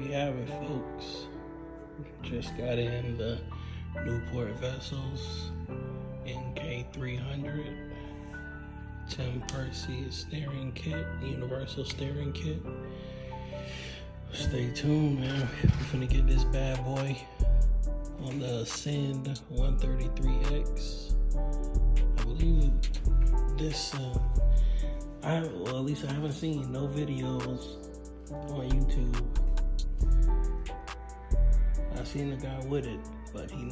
we have it, folks. Just got in the Newport Vessels NK300 Tim Percy steering kit, universal steering kit. Stay tuned, man. We're finna get this bad boy on the Ascend 133X. I believe this, at least I haven't seen no videos on YouTube. I seen the guy with it, but he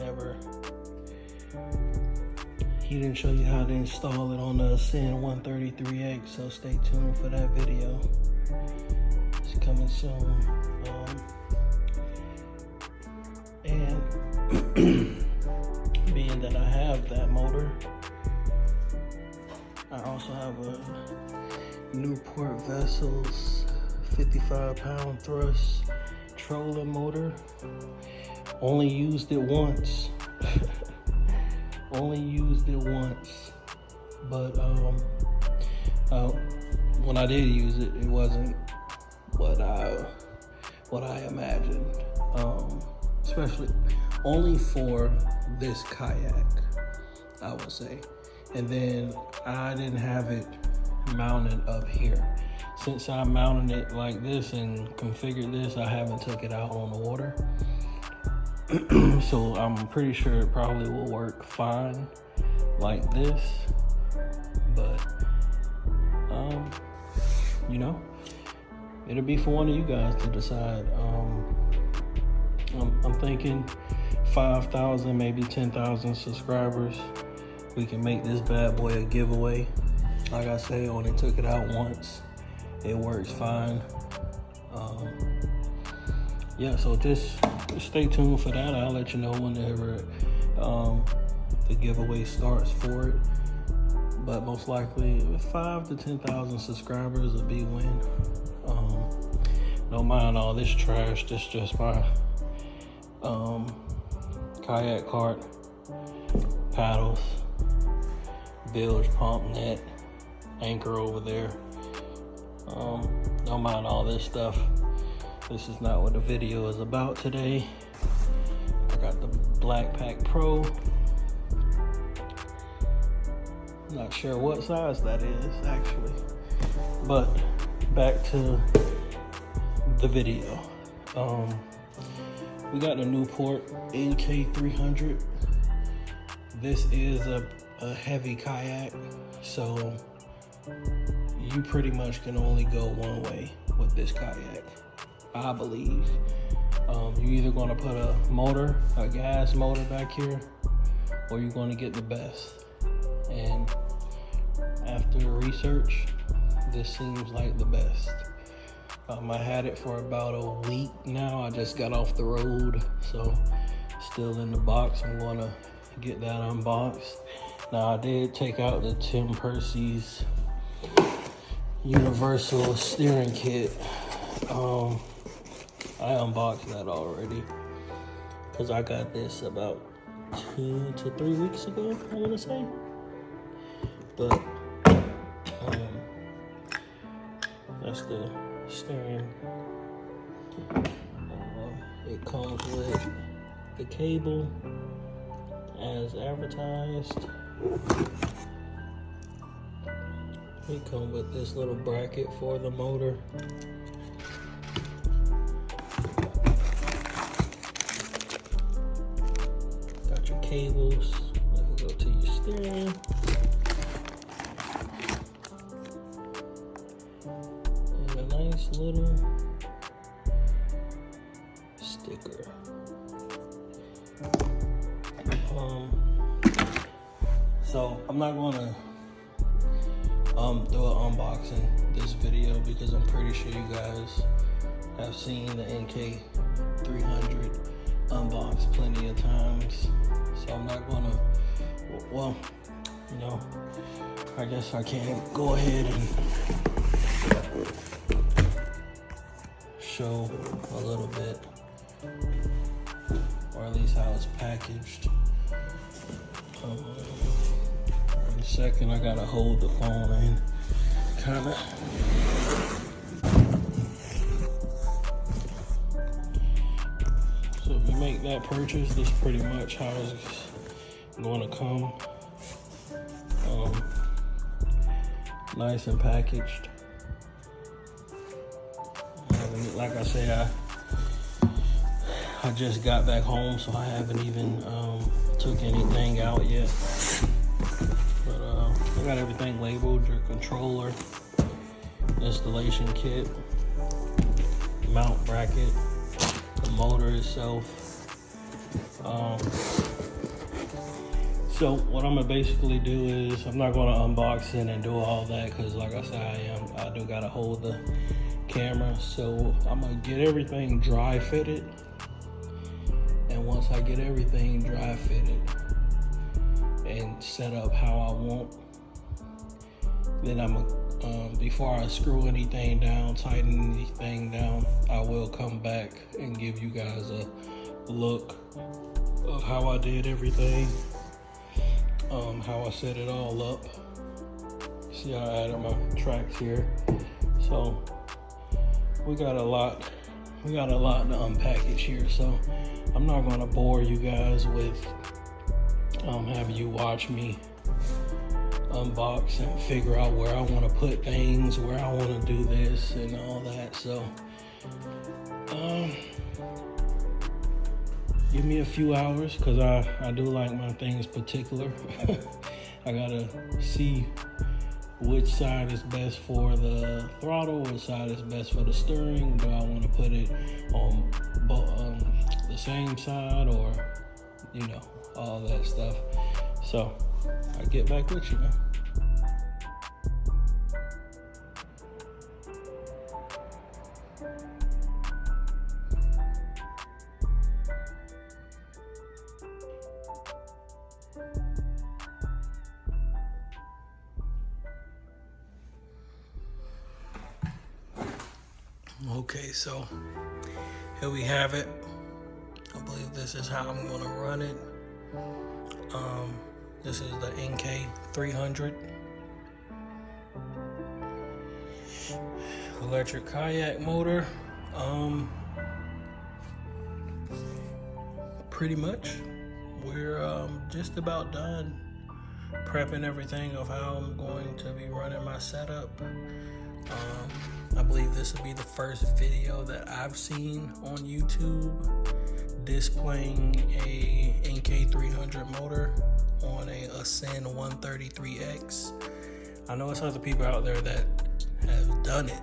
didn't show you how to install it on the Ascend 133X, so stay tuned for that video. It's coming soon. And being that I have that motor, I also have a Newport Vessels 55-pound thrust trolling motor. Only used it once. But when I did use it, it wasn't what I imagined. Especially only for this kayak, I would say. And then I didn't have it mounted up here. Since I mounted it like this and configured this, I haven't took it out on the water. So I'm pretty sure it probably will work fine like this. But, you know, it'll be for one of you guys to decide. I'm thinking 5,000, maybe 10,000 subscribers. We can make this bad boy a giveaway. Like I say, I only took it out once. It works fine. Yeah, so just stay tuned for that. I'll let you know whenever the giveaway starts for it. But most likely 5 to 10,000 subscribers will be win. Don't mind all this trash. This just my kayak cart, paddles, bilge pump, net, anchor over there. Don't mind all this stuff. This is not what the video is about today. I got the Blackpack Pro. Not sure what size that is actually, but back to the video. We got the Newport NK300. This is a heavy kayak, so you pretty much can only go one way with this kayak, I believe. You're either gonna put a gas motor back here, or you're gonna get the best. And after research, this seems like the best. I had it for about a week now. I just got off the road, so still in the box. I'm gonna get that unboxed. Now I did take out the Tim Percy's universal steering kit. I unboxed that already because I got this about 2 to 3 weeks ago, I want to say. But that's the steering. It comes with the cable as advertised. We come with this little bracket for the motor. Got your cables. Let me go to your steering. And a nice little sticker. So I'm not gonna do an unboxing this video because I'm pretty sure you guys have seen the NK300 unboxed plenty of times. So I'm not gonna, well, you know, I guess I can't go ahead and show a little bit, or at least how it's packaged. In a second, I gotta hold the phone and kind of that purchase. This is pretty much how it's going to come. Nice and packaged. And like I said, I just got back home, so I haven't even took anything out yet. But I got everything labeled: your controller, installation kit, mount bracket, the motor itself. So what I'm gonna basically do is, I'm not gonna unbox it and do all that, because like I said, I do gotta hold the camera. So I'm gonna get everything dry fitted, and once I get everything dry fitted and set up how I want, then I'm gonna, before I screw anything down, tighten anything down, I will come back and give you guys a look of how I did everything, how I set it all up. See, I added my tracks here. So we got a lot to unpackage here. So I'm not gonna bore you guys with having you watch me unbox and figure out where I want to put things, where I want to do this and all that. So give me a few hours, because I do like my things particular. I gotta see which side is best for the throttle, which side is best for the steering. Do I want to put it on the same side, or all that stuff. So I'll get back with you, man. Okay, so here we have it. I believe this is how I'm gonna run it. This is the NK300 electric kayak motor. Pretty much we're just about done prepping everything of how I'm going to be running my setup. I believe this will be the first video that I've seen on YouTube displaying a NK300 motor on a Ascend 133X. I know there's other people out there that have done it,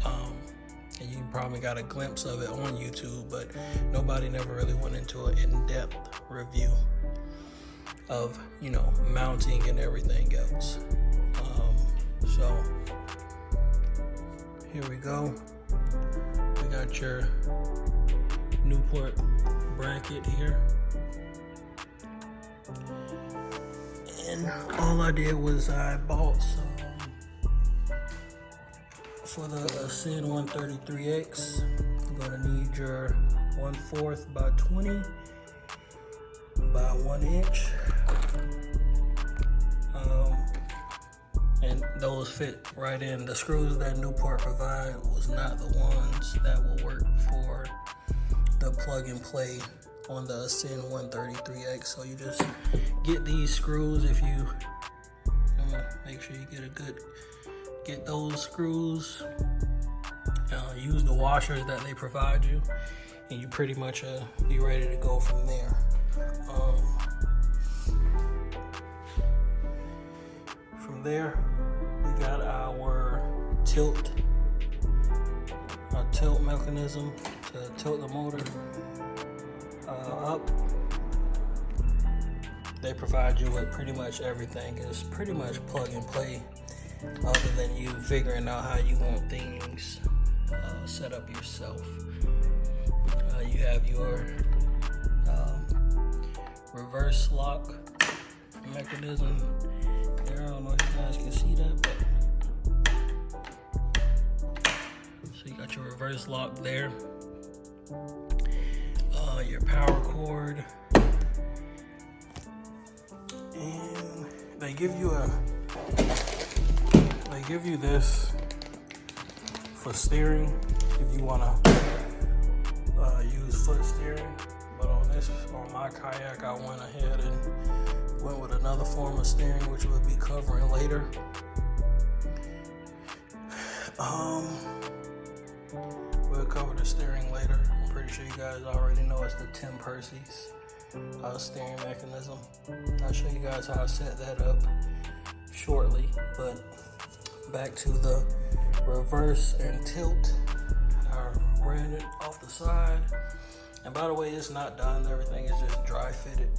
and you probably got a glimpse of it on YouTube, but nobody never really went into an in-depth review of, mounting and everything else. So here we go. We got your Newport bracket here. And all I did was I bought some for the Ascend 133X. You're gonna need your 1/4 by 20 by 1 inch. And those fit right in. The screws that Newport provide was not the ones that will work for the plug and play on the Ascend 133X. So you just get these screws. If you make sure you get those screws, use the washers that they provide you, and you pretty much be ready to go from there. From there, we got our tilt mechanism to tilt the motor up. They provide you with pretty much everything. It's pretty much plug and play, other than you figuring out how you want things set up yourself. You have your reverse lock mechanism there. I don't know if you guys can see that, but so you got your reverse lock there. Your power cord, and they give you this for steering if you want to use foot steering. But this on my kayak, I went ahead and went with another form of steering, which we'll be covering later. We'll cover the steering later. I'm pretty sure you guys already know it's the Tim Percy's steering mechanism. I'll show you guys how I set that up shortly, but back to the reverse and tilt. I ran it off the side, and by the way, it's not done. Everything is just dry fitted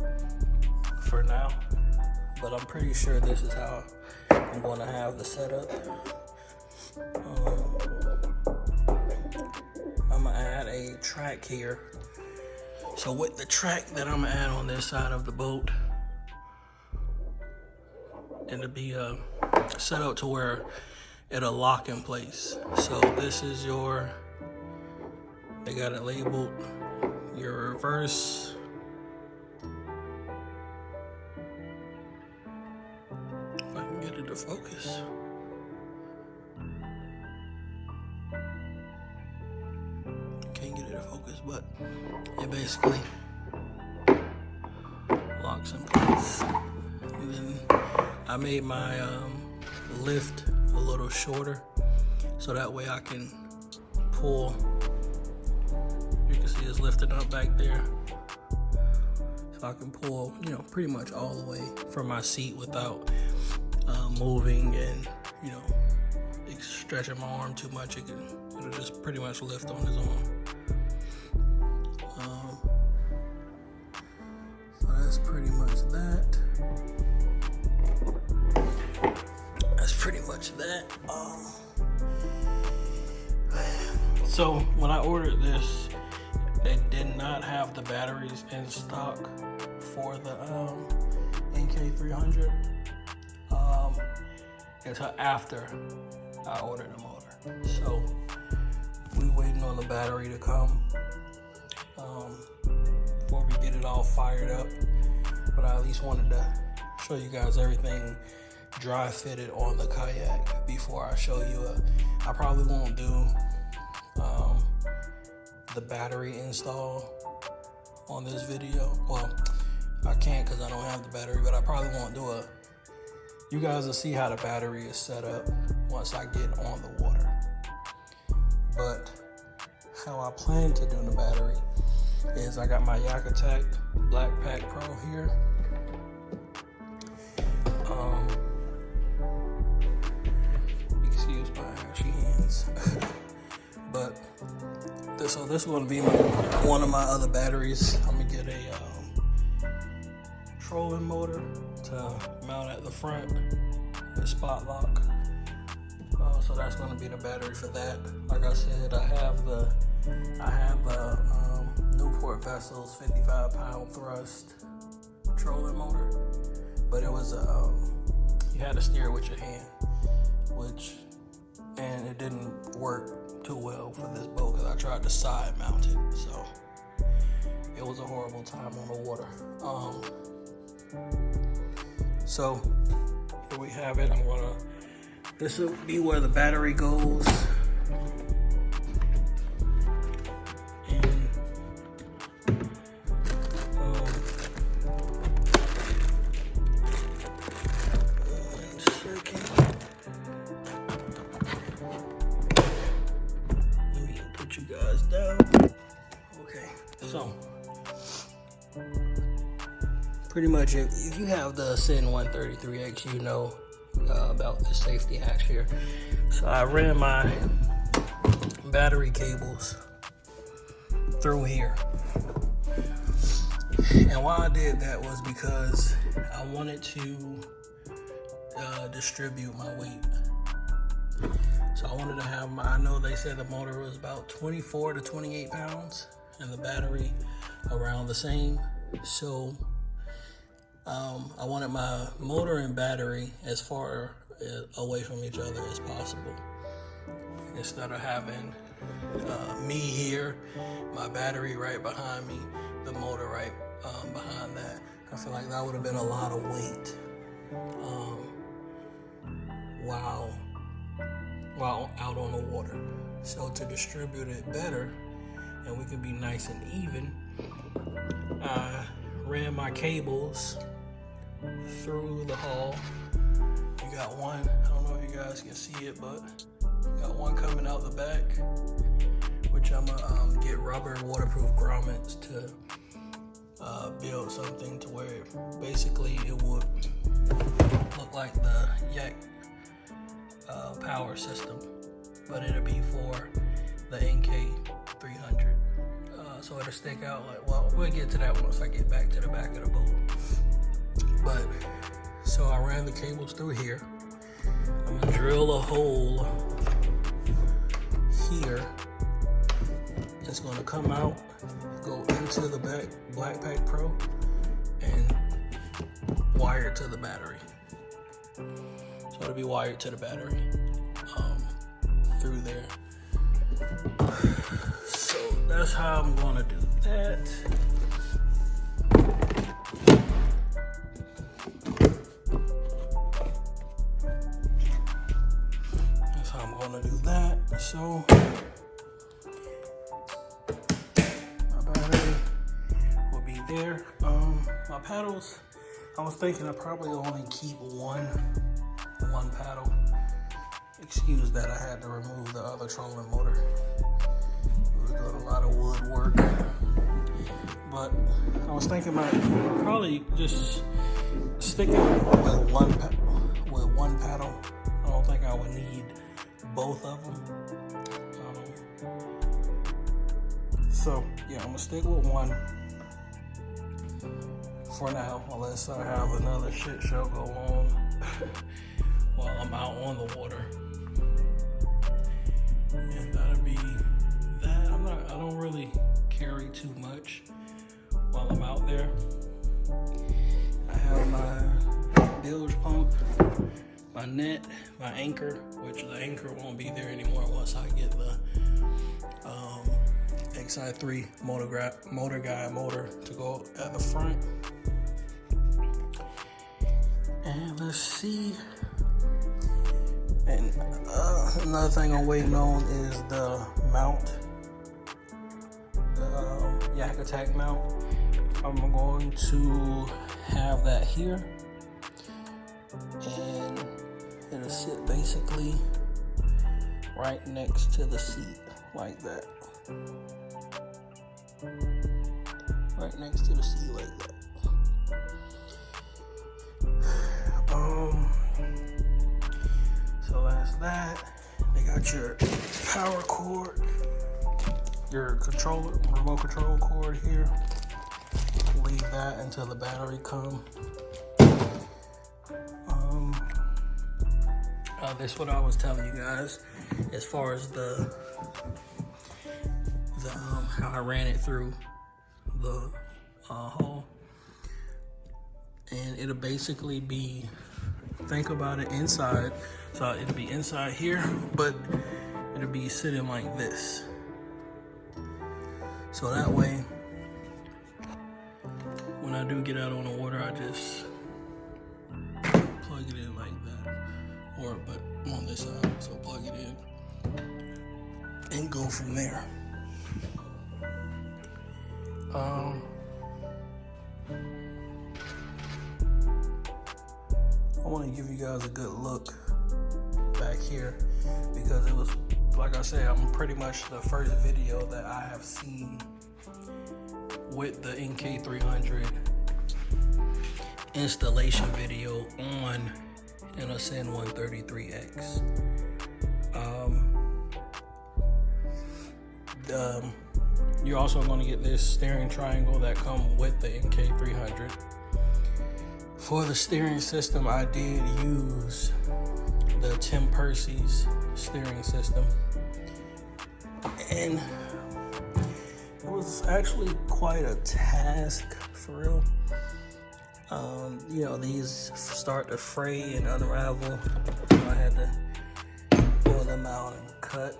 for now, but I'm pretty sure this is how I'm going to have the setup. I'm gonna add a track here. So with the track that I'm gonna add on this side of the boat, it'll be set up to where it'll lock in place. So this is your, they got it labeled, your reverse. If I can get it to focus. Can't get it to focus, but it basically locks in place. And then I made my lift a little shorter, so that way I can pull. You can see it's lifted up back there, so I can pull, you know, pretty much all the way from my seat without moving and, you know, stretching my arm too much. It'll just pretty much lift on its own. So that's pretty much that. That's pretty much that. So when I ordered this, they did not have the batteries in stock for the NK300 until after I ordered the motor. So we waiting on the battery to come before we get it all fired up. But I at least wanted to show you guys everything dry fitted on the kayak before I show you I probably won't do the battery install on this video. Well, I can't because I don't have the battery, but I probably won't do you guys will see how the battery is set up once I get on the water. But how I plan to do the battery is I got my Yak Attack Black Pack Pro here. You can see it's my ashy hands. But this is going to be one of my other batteries. I'm gonna get a trolling motor to mount at the front with spot lock. So that's going to be the battery for that. Like I said, I have the Newport Vessels 55-pound thrust trolling motor, but it was you had to steer with your hand, and it didn't work too well for this boat because I tried to side mount it, so it was a horrible time on the water. So here we have it. This will be where the battery goes. And one second. Let me put you guys down. Okay, so pretty much if you have the Sin 133X, you know about the safety hacks here. So I ran my battery cables through here, and why I did that was because I wanted to distribute my weight. So I wanted to have I know they said the motor was about 24 to 28 pounds and the battery around the same. So I wanted my motor and battery as far away from each other as possible. Instead of having me here, my battery right behind me, the motor right behind that. I feel like that would have been a lot of weight while out on the water. So to distribute it better and we could be nice and even, I ran my cables through the hull. You got one, I don't know if you guys can see it, but you got one coming out the back, which I'm gonna get rubber waterproof grommets to build something to where basically it would look like the Yak power system, but it'll be for the NK300. So it'll stick out like, well, we'll get to that once I get back to the back of the boat. But, so I ran the cables through here. I'm gonna drill a hole here. It's gonna come out, go into the Blackpack Pro, and wire it to the battery. So it'll be wired to the battery through there. So that's how I'm gonna do that. That's how I'm gonna do that. So my battery will be there. My paddles, I was thinking I probably only keep one paddle. Excuse that, I had to remove the other trolling motor. It was doing a lot of wood work. But I was thinking about probably just sticking with one paddle. I don't think I would need both of them. So yeah, I'm gonna stick with one for now, unless I have another shit show go on while I'm out on the water. And that'll be that. I don't really carry too much while I'm out there. I have my bilge pump, my net, my anchor, which the anchor won't be there anymore once I get the XI3 motor guide motor to go at the front. And let's see. And another thing I'm waiting on is the mount, the Yak Attack mount. I'm going to have that here, and it'll sit basically right next to the seat, like that. Right next to the seat, like that. So that's that. They got your power cord, your controller, remote control cord here. Leave that until the battery comes. This is what I was telling you guys as far as the how I ran it through the hole. And it'll basically be, think about it inside. So it'll be inside here, but it'll be sitting like this. So that way, when I do get out on the water, I just plug it in like that. Or, but on this side, so plug it in and go from there. I want to give you guys a good look back here, because it was, like I said, I'm pretty much the first video that I have seen with the NK300 installation video on an Ascend 133X. You're also going to get this steering triangle that comes with the NK300. For the steering system, I did use the Tim Percy's steering system, and it was actually quite a task, for real. You know, these start to fray and unravel, so I had to pull them out and cut.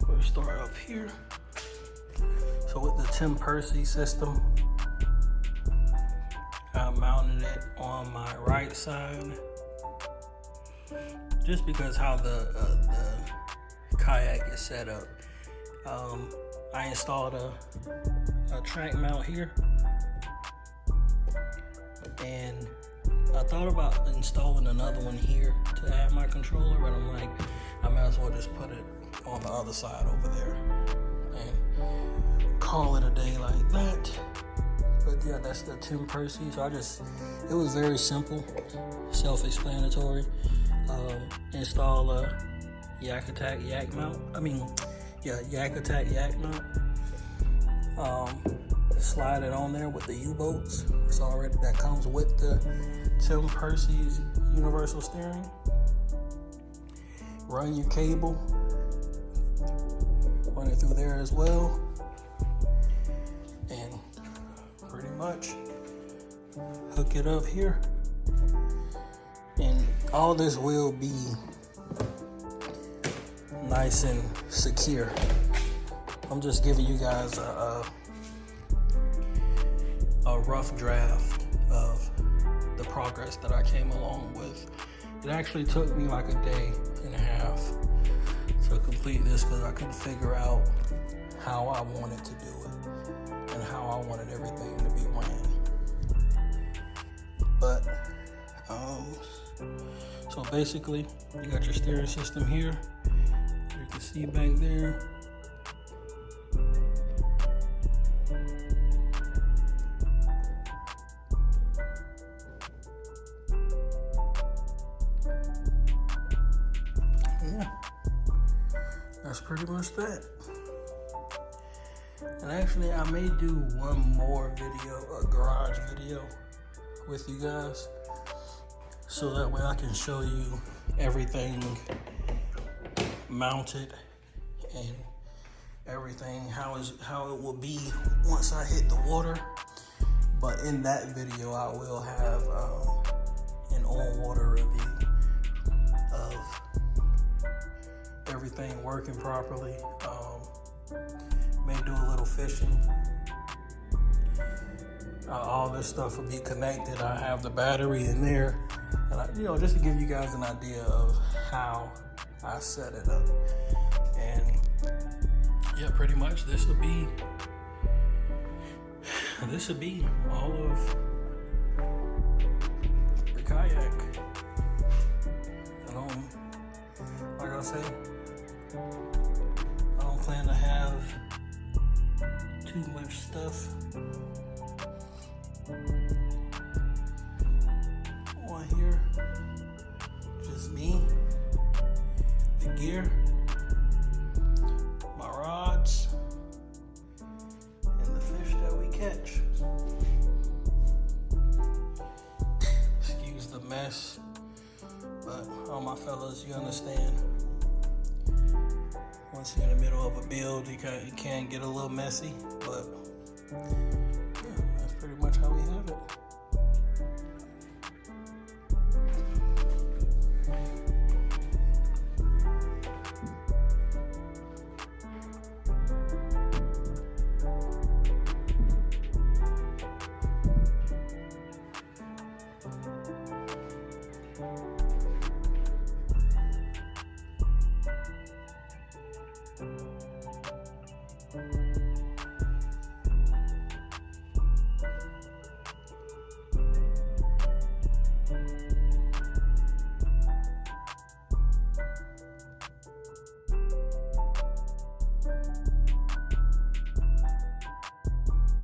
We'll start up here. So with the Tim Percy system, I mounted it on my right side, just because how the kayak is set up. I installed a track mount here, and I thought about installing another one here to add my controller, but I'm like, I might as well just put it on the other side over there and call it a day like that. But yeah, that's the Tim Percy. So it was very simple, self-explanatory. Install a Yak Attack yak mount. Yak Attack yak mount. Slide it on there with the U-bolts. That comes with the Tim Percy's universal steering. Run your cable. Run it through there as well. And pretty much hook it up here. And all this will be nice and secure. I'm just giving you guys a rough draft of the progress that I came along with. It actually took me like a day and a half to complete this because I couldn't figure out how I wanted to do it and how I wanted everything to be ran. But so basically, you got your steering system here. You can see back there. Yeah, that's pretty much that. And actually, I may do one more video, a garage video with you guys, so that way I can show you everything mounted and everything, how it will be once I hit the water. But in that video, I will have an on-water review of everything working properly. May do a little fishing. All this stuff will be connected. I have the battery in there, and just to give you guys an idea of how I set it up. And yeah, pretty much this will be all of the kayak. Like I say, I don't plan to have too much stuff on here. Just me, the gear, my rods, and the fish that we catch. Excuse the mess, but all my fellas, you understand. Once you're in the middle of a build, it can get a little messy, but yeah, that's pretty much how we have it.